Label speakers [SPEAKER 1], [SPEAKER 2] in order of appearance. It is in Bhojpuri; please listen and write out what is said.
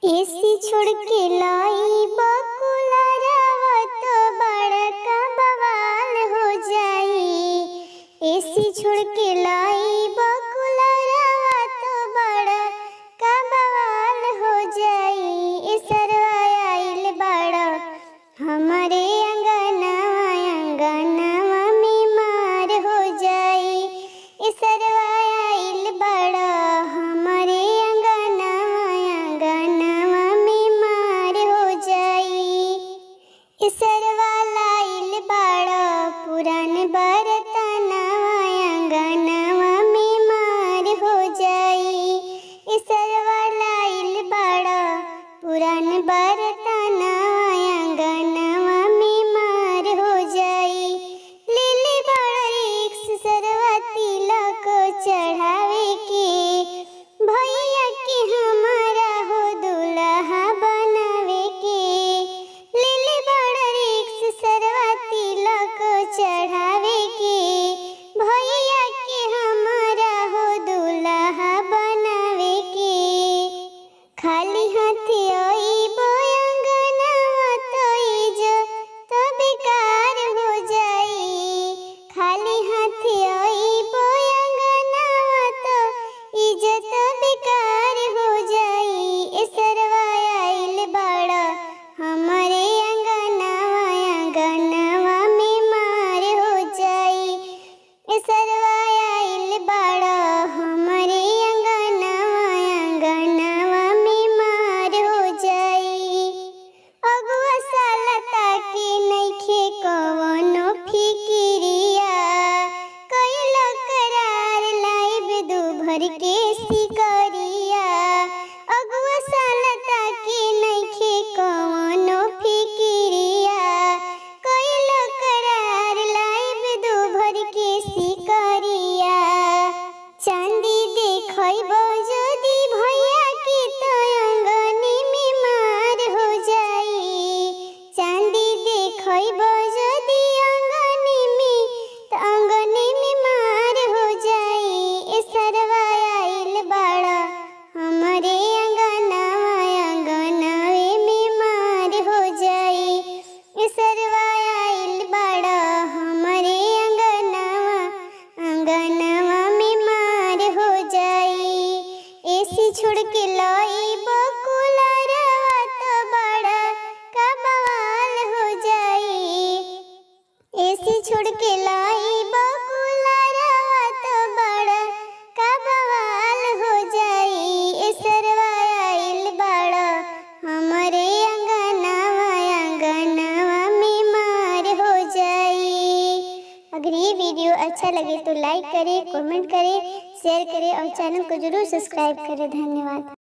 [SPEAKER 1] एसी छोड़ के लाई बकुलरवा तो बड़का बवाल हो जाई। एसी छोड़ के लाई बकुलरवा तो बड़का बवाल हो जाई। ए सरवा आइल बड़ा हमारे अंगनवा में मार हो जाई। ए सरवा आइल बड़ा हमारे सरवा लाइल बड़ा पुरान बरतनवा अंगनवा में मार हो जाई। सरवा लाइल बड़ा पुरान बरतनवा अंगनवा में मार हो जाई। लीली बड़ा रिक्स सरवा तिलक चढ़ावे के भैया के हमारा हो दुल्हा बनावे के। सरवा तिलक चढ़ावे के भैया के हमारा हो दुल्हा बनावे के। खाली हाथ आइबो अंगनवा तो इज्जत बेकार हो जाई। खाली हाथ आइबो अंगनवा तो इज्जत बेकार हो जाई। ए सरवा आइल बड़ा हमारे सरवा आइल बड़ा हमारे अंगनवा में मार हो जाई। अगुआ सालता के नइखे कवनो फिकिरिया कइलो करार लाइब दू भर के सिकरिया। अगुआ सालता के नइखे कवनो फिकिरिया कइलो करार लाइब दू भर के सिकरिया। चांदी देखइबो जदी भैया के तो अंगने में मार हो जाई। चांदी देखइबो जदी अंगने में तो अंगने में मार हो जाई। ए सरवा आइल बड़ा हमारे अंगनवे में मार हो जाई। ए सरवा आइल बड़ा हमारे अंगनवा में मार हो जाई। एसी छोड़ के लाई बकुलरवा तो बड़का बवाल हो जाई। एसी छोड़ के लाई बकुलरवा तो बड़का बवाल हो जाई। ए सरवा आइल बड़ा हमारे अंगनवा में मार हो जाई। अगर ये वीडियो अच्छा लगे तो लाइक करें, कमेंट करें, शेयर करें और चैनल को जरूर सब्सक्राइब करें। धन्यवाद।